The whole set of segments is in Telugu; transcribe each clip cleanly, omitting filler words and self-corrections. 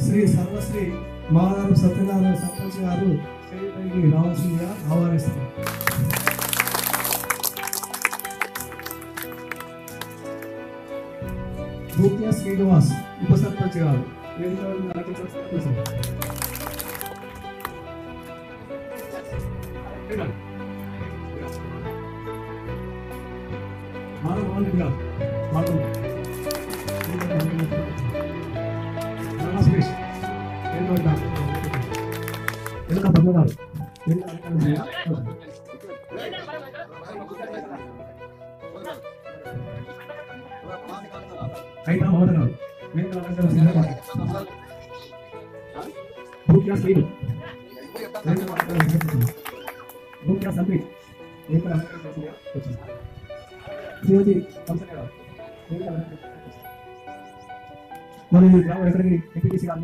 శ్రీ సర్వశ్రీ మాదారు సత్యనారాయణ సర్పంచ్ గారు చేయడానికి రావాల్సిందిగా ఆహ్వానిస్తారు. భూక్యా శ్రీనివాస్ ఉప సర్పంచ్ గారు మరి ఎక్కడికి ఎంపీటీసీ గారు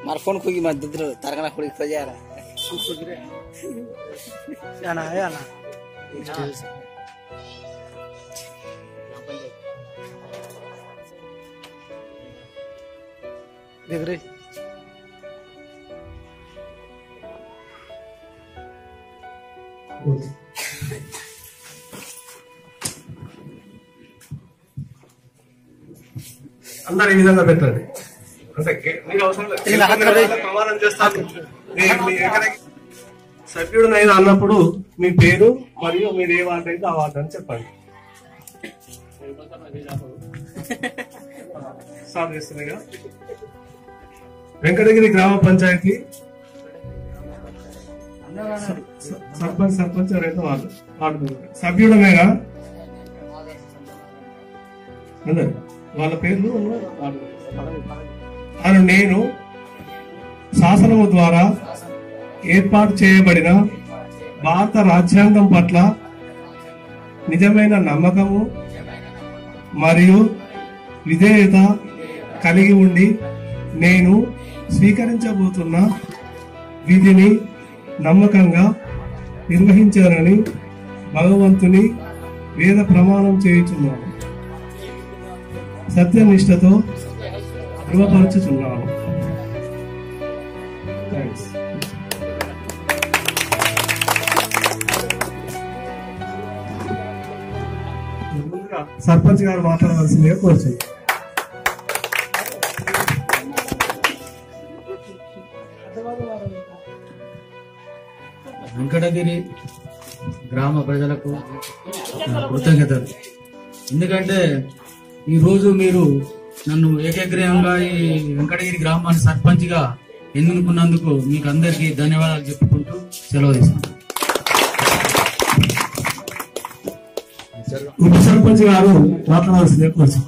मार फोन खुगी मत दूर तारकना खुली खो जा रहा है आना देख रहे అందరు ఈ విధంగా పెట్టండి. అంటే మీరు అవసరం లేదు, ప్రమాణం చేస్తాను. సభ్యుడినైనా అన్నప్పుడు మీ పేరు మరియు మీరు ఏ వార్డు అయితే ఆ వార్డు అని చెప్పండి. స్టార్ట్ చేస్తున్నాయిగా. వెంకటగిరి గ్రామ పంచాయతీ సర్పంచ్ ఎవరైతే వార్డు సభ్యుడనేగా అందరు వాళ్ళ పేర్లు నేను శాసనము ద్వారా ఏర్పాటు చేయబడిన భారత రాజ్యాంగం పట్ల నిజమైన నమ్మకము మరియు విధేయత కలిగి ఉండి నేను స్వీకరించబోతున్న విధిని నమ్మకంగా నిర్వహించాలని భగవంతుని వేద ప్రమాణం చేయుచున్నాను. సత్యనిష్టతో ధృవపరచుచున్నాను. సర్పంచ్ గారు మాట్లాడవలసిందిగా కోరుచున్నాను. వెంకటగిరి గ్రామ ప్రజలకు కృతజ్ఞతలు. ఎందుకంటే ఈరోజు మీరు నన్ను ఏకగ్రీవంగా ఈ వెంకటగిరి గ్రామాన్ని సర్పంచ్ గా ఎన్నుకున్నందుకు మీకు అందరికీ ధన్యవాదాలు చెప్పుకుంటూ సెలవు తీసుకున్నాను. ఉప సర్పంచ్ గారు మాట్లాడాల్సిందే కొంచెం.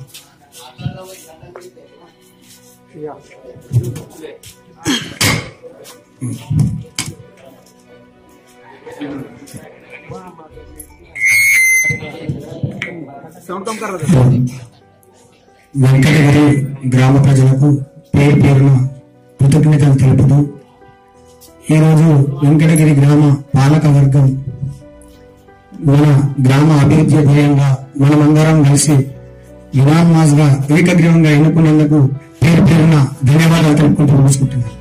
వెంకటగిరి గ్రామ ప్రజలకు పేరు పేరున కృతజ్ఞతలు తెలుపుతూ ఈరోజు వెంకటగిరి గ్రామ పాలక వర్గం మన గ్రామ అభివృద్ధి ధ్యేయంగా మనమందరం కలిసి యునానిమస్ గా ఏకగ్రీవంగా ఎన్నుకున్నందుకు పేరు పేరున ధన్యవాదాలు తెలుపుకుంటూ ముగించుకుంటున్నాను.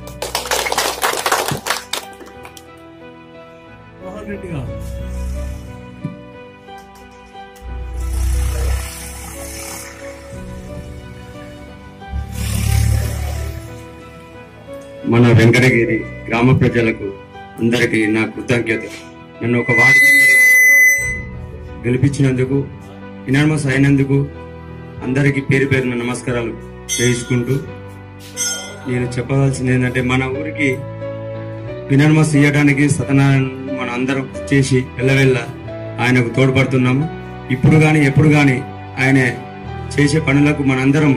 మన వెంకటగిరి గ్రామ ప్రజలకు అందరికీ నా కృతజ్ఞత. నన్ను ఒక వార్డు గెలిపించినందుకు, యునానిమస్ అయినందుకు అందరికీ పేరు పేరున నమస్కారాలు చేసుకుంటూ నేను చెప్పవలసింది ఏంటంటే మన ఊరికి యునానిమస్ ఇవ్వడానికి సత్యనారాయణ మన అందరం చేసి వెళ్ళవెళ్ళ ఆయనకు తోడ్పడుతున్నాము. ఇప్పుడు గాని ఎప్పుడు గాని ఆయన చేసే పనులకు మనందరం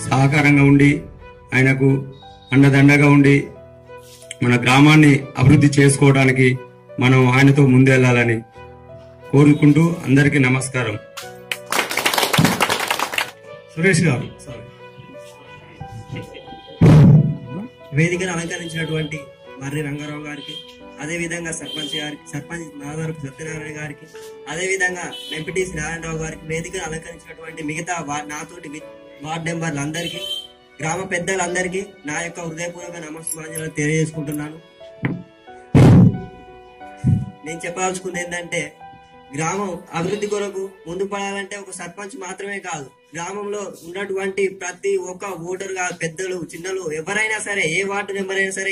సహకారంగా ఉండి ఆయనకు అండదండగా ఉండి మన గ్రామాన్ని అభివృద్ధి చేసుకోవడానికి మనం ఆయనతో ముందెళ్ళాలని కోరుకుంటూ అందరికీ నమస్కారం. సురేష్ గారు వేదికను అలంకరించినటువంటి మర్రి రంగారావు గారికి, అదేవిధంగా సర్పంచ్ నాదరపు సత్యనారాయణ గారికి, అదేవిధంగా ఎంపీటీసీ నారాయణరావు గారికి, వేదికను అలంకరించినటువంటి మిగతా నాతోటి వార్డు మెంబర్లందరికీ, గ్రామ పెద్దలందరికీ నా యొక్క హృదయపూర్వక నమస్కారాలు తెలియజేసుకుంటున్నాను. నేను చెప్పదలుచుకుంది ఏంటంటే, గ్రామం అభివృద్ధి కొరకు ముందు పడాలంటే ఒక సర్పంచ్ మాత్రమే కాదు, గ్రామంలో ఉన్నటువంటి ప్రతి ఒక్క ఓటర్ గా పెద్దలు చిన్నలు ఎవరైనా సరే, ఏ వార్డు మెంబర్ అయినా సరే,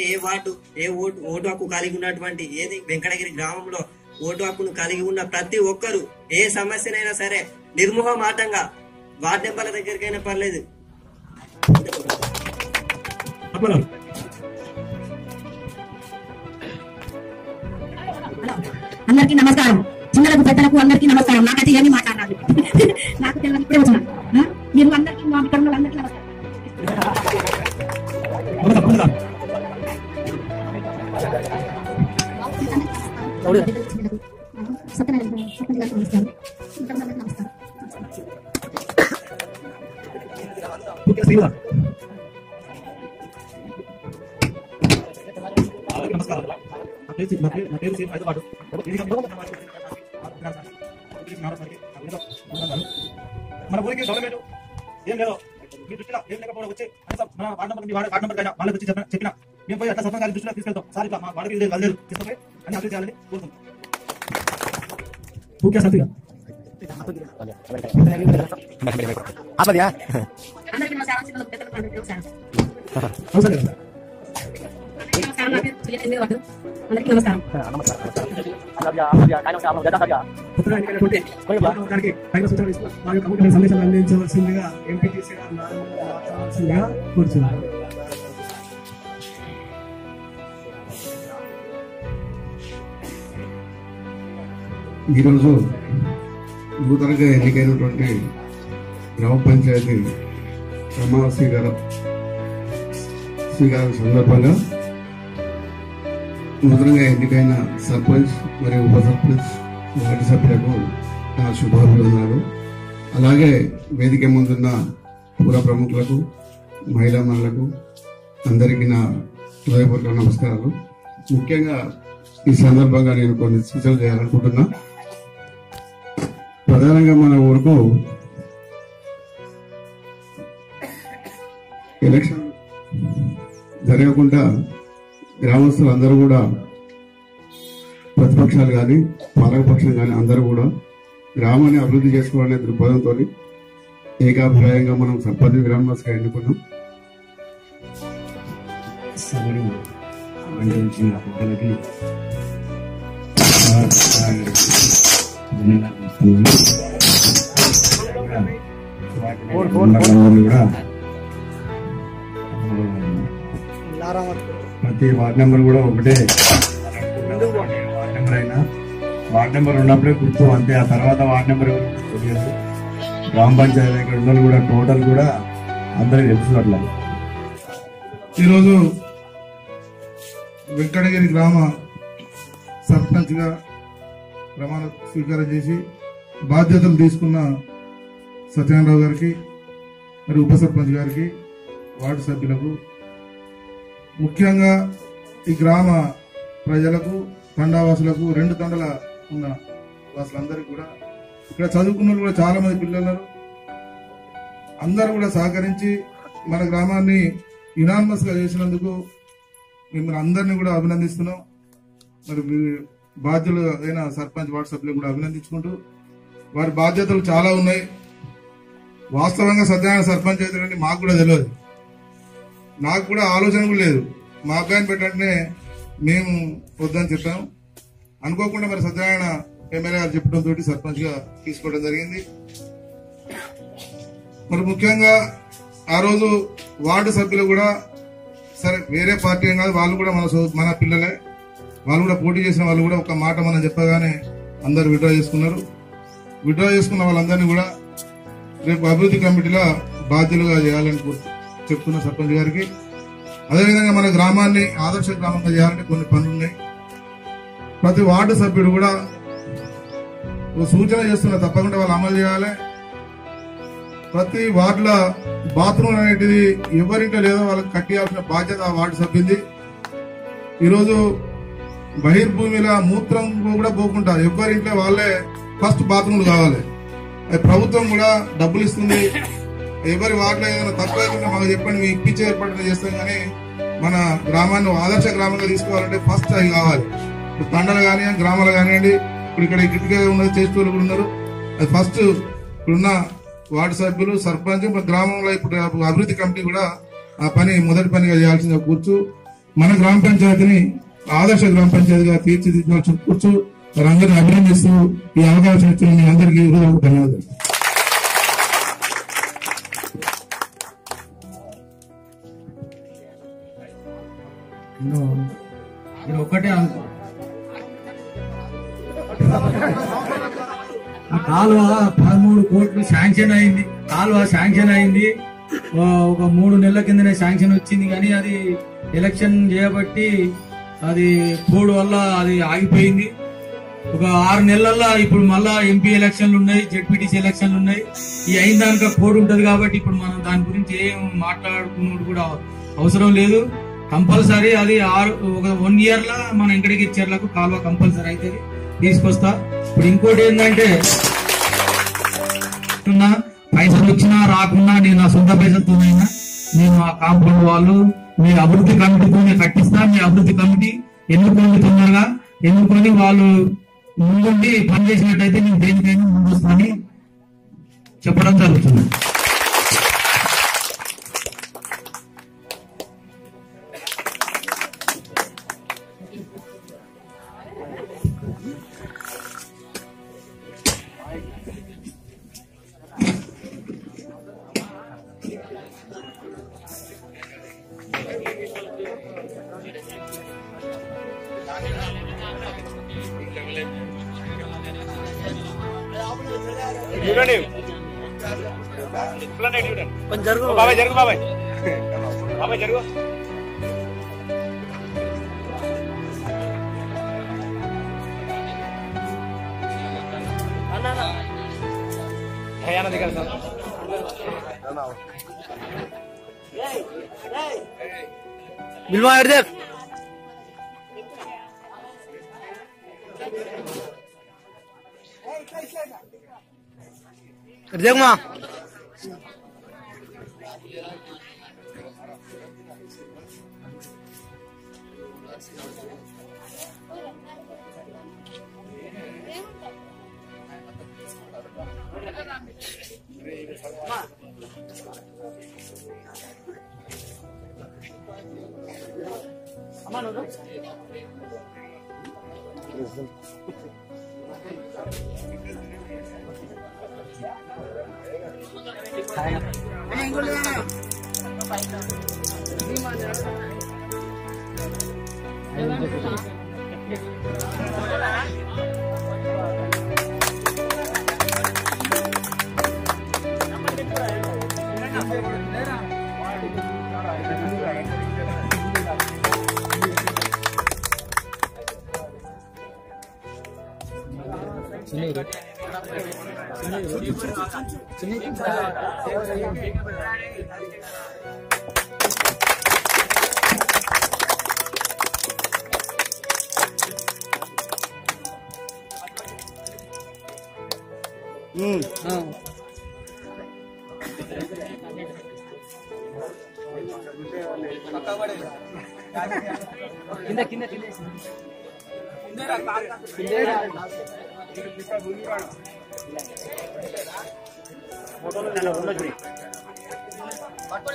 ఏ ఓటు హక్కు కలిగి ఉన్నటువంటి ఏది వెంకటగిరి గ్రామంలో ఓటు హక్కును కలిగి ఉన్న ప్రతి ఒక్కరు ఏ సమస్యనైనా సరే నిర్మోహమాటంగా వార్డు మెంబర్ల దగ్గరికైనా పర్లేదు అందరికీ నమస్కారం. చిన్నలకు పెద్దలకు అందరికీ నమస్కారం. నాకైతే ఏమీ మాట్లాడాలి నాకు తెలియదు, ఇప్పుడే వచ్చిన మీరు అందరికీ మా ఇక్కడ ఉన్న అందరికీ నమస్కారం. మన ఊరికి గవర్నమెంట్ ఏం లేదు, మీ దృష్టిలో ఏం లేకపోవడం వచ్చి మన వార్డు నెంబర్ అయినా వాళ్ళకి వచ్చి చెప్పినా మేము పోయి అట్లా సర్పంచ్ గారి దృష్టిలో తీసుకెళ్తాం. సార్ ఇట్లా మా వాడికి ఇది వెళ్ళలేదు తీసుకుపోయి అని అభివృద్ధి చేయాలని కోరుకుంటాం. అందరికీ నమస్కారం. చిన్నలకు పెద్దలకు అందరికీ నమస్కారం. అందరికీ నమస్కారం. సందేశాలు అందించవలసిందిగా ఎంపీటీసీ మాట్లాడవలసిందిగా కూర్చున్నారు. ఈరోజు నూతనంగా ఎన్నికైనటువంటి గ్రామ పంచాయతీ ప్రమాణ స్వీకారం సందర్భంగా నూతనంగా ఎన్నికైన సర్పంచ్ మరియు ఉప సర్పంచ్ వార్డు సభ్యులకు నా శుభాభివందనాలు. అలాగే వేదిక ముందున్న పుర ప్రముఖులకు, మహిళా మనులకు అందరికీ నా హృదయపూర్వక నమస్కారాలు. ముఖ్యంగా ఈ సందర్భంగా నేను కొన్ని సూచనలు చేయాలనుకుంటున్నా. ప్రధానంగా మన ఊరుకు ఎలక్షన్ జరగకుండా గ్రామస్తులు అందరూ కూడా, ప్రతిపక్షాలు కానీ పాలకపక్షం కానీ అందరూ కూడా గ్రామాన్ని అభివృద్ధి చేసుకోవాలనే దృక్పథంతో ఏకాభిప్రాయంగా మనం సర్పంచ్ గ్రామవాసుగా ఎన్నుకున్నాం. సభను మండించిన పెద్దలకి కూడా ప్రతి వార్డు నెంబర్ కూడా ఒకటే వార్డు నెంబర్ అయినా వార్డు నెంబర్ ఉన్నప్పుడే గుర్తు అంతే. ఆ తర్వాత వార్డు నెంబర్ తెలియదు. గ్రామ పంచాయతీ ఇక్కడ ఉన్న కూడా టోటల్ కూడా అందరికి తెలుసు. అట్లా ఈరోజు వెంకటగిరి గ్రామ సర్పంచ్ గా ప్రమాణ స్వీకారం చేసి బాధ్యతలు తీసుకున్న సత్యనారాయణరావు గారికి, మరి ఉప సర్పంచ్ గారికి, వార్డు సభ్యులకు, ముఖ్యంగా ఈ గ్రామ ప్రజలకు, తండావాసులకు, 2 తండల ఉన్న వాసులందరికీ కూడా, ఇక్కడ చదువుకున్న కూడా చాలా మంది పిల్లలు అందరూ కూడా సహకరించి మన గ్రామాన్ని యునానిమస్ గా చేసినందుకు మిమ్మల్ని అందరినీ కూడా అభినందిస్తున్నాం. మరి బాధ్యులు అయిన సర్పంచ్ వార్డు సభ్యులు కూడా అభినందించుకుంటూ, వారి బాధ్యతలు చాలా ఉన్నాయి. వాస్తవంగా సత్యనారాయణ సర్పంచ్ అవుతారని మాకు కూడా తెలియదు, నాకు కూడా ఆలోచన కూడా లేదు. మా అబ్బాయిని పెట్టంటే మేము వద్దని చెప్పాము. అనుకోకుండా మరి సత్యనారాయణ ఎమ్మెల్యే గారు చెప్పడంతో సర్పంచ్ గా తీసుకోవడం జరిగింది. మరి ముఖ్యంగా ఆ రోజు వార్డు సభ్యులు కూడా, సరే వేరే పార్టీ కాదు, వాళ్ళు కూడా మన పిల్లలే, వాళ్ళు కూడా పోటీ చేసిన వాళ్ళు కూడా ఒక మాట మనం చెప్పగానే అందరు విడ్రా చేసుకున్నారు. విడ్రా చేసుకున్న వాళ్ళందరినీ కూడా రేపు అభివృద్ధి కమిటీలో బాధ్యులుగా చేయాలని చెప్తున్న సర్పంచ్ గారికి. అదేవిధంగా మన గ్రామాన్ని ఆదర్శ గ్రామంగా చేయాలంటే కొన్ని పనులు ఉన్నాయి. ప్రతి వార్డు సభ్యుడు కూడా ఒక సూచన చేస్తున్నా, తప్పకుండా వాళ్ళు అమలు చేయాలి. ప్రతి వార్డులో బాత్రూమ్ అనేటిది ఎవరింట్లో లేదో వాళ్ళకి కట్టియాల్సిన బాధ్యత ఆ వార్డు సభ్యుంది. ఈరోజు బహిర్భూమిలో మూత్రం కూడా పోకుండా ఎవరింట్లో వాళ్ళే ఫస్ట్ బాత్రూమ్లు కావాలి. అది ప్రభుత్వం కూడా డబ్బులు ఇస్తుంది. ఎవరి వార్డులో ఏదైనా తక్కువ అవుతుందో మాకు చెప్పండి, మేము ఇప్పించే ఏర్పాటు చేస్తాం. కానీ మన గ్రామాన్ని ఆదర్శ గ్రామంగా తీసుకోవాలంటే ఫస్ట్ అవి కావాలి. ఇప్పుడు తండలు కానివ్వండి, గ్రామాలు కానివ్వండి, ఇప్పుడు ఇక్కడ గిట్టుగా ఉన్నది చేసేవాళ్ళు కూడా ఉన్నారు. అది ఫస్ట్ ఇప్పుడున్న వార్డు సభ్యులు, సర్పంచ్, గ్రామంలో ఇప్పుడు అభివృద్ధి కమిటీ కూడా ఆ పని మొదటి పనిగా చేయాల్సిందిగా కూర్చు మన గ్రామ పంచాయతీని ఆదర్శ గ్రామ పంచాయతీగా తీర్చిదిద్దాల్సిన కూర్చు వారందరినీ అభినందిస్తూ ఈ అవకాశం ఇచ్చిన మీ అందరికీ ధన్యవాదాలు. నేను ఒక్కటే అనుకో, ఆ కాలువ 13 కోట్లు శాంక్షన్ అయింది. కాలువ శాంక్షన్ అయింది, ఒక 3 నెలల కిందనే శాంక్షన్ వచ్చింది. కానీ అది ఎలక్షన్ చేయబట్టి అది కోడ్ వల్ల అది ఆగిపోయింది. ఒక 6 నెలల్లో ఇప్పుడు మళ్ళా ఎంపీ ఎలక్షన్లు ఉన్నాయి, జెడ్పీటీసీ ఎలక్షన్లు ఉన్నాయి. ఈ అయిన దానిక కోడ్ ఉంటది కాబట్టి ఇప్పుడు మనం దాని గురించి ఏం మాట్లాడుకున్నది కూడా అవసరం లేదు. కంపల్సరీ అది 1 ఇయర్ లా మన వెంకటగిరి చెర్లకు కాలువ కంపల్సరీ అయితే తీసుకొస్తా. ఇప్పుడు ఇంకోటి ఏంటంటే, పైసలు వచ్చినా రాకున్నా నేను నా సొంత పైసలతో నేను ఆ కాంపౌండ్ వాళ్ళు మీ అభివృద్ధి కమిటీతోనే కట్టిస్తా. మీ అభివృద్ధి కమిటీ ఎన్నుకొని తొందరగా ఎన్నుకొని వాళ్ళు ముందుండి పనిచేసినట్టయితే నేను దేనికైనా ముందు వస్తానని చెప్పడం జరుగుతుంది. జరుగు బాబాయ్, జరుగు బాబాయ్, బాబాయ్ జరుగు. అన్నది కదా సార్, బిల్వా దేవ్ देखमा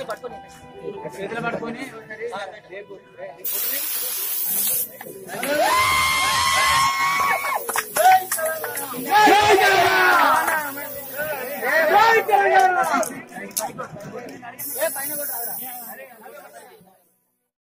పట్టుకొని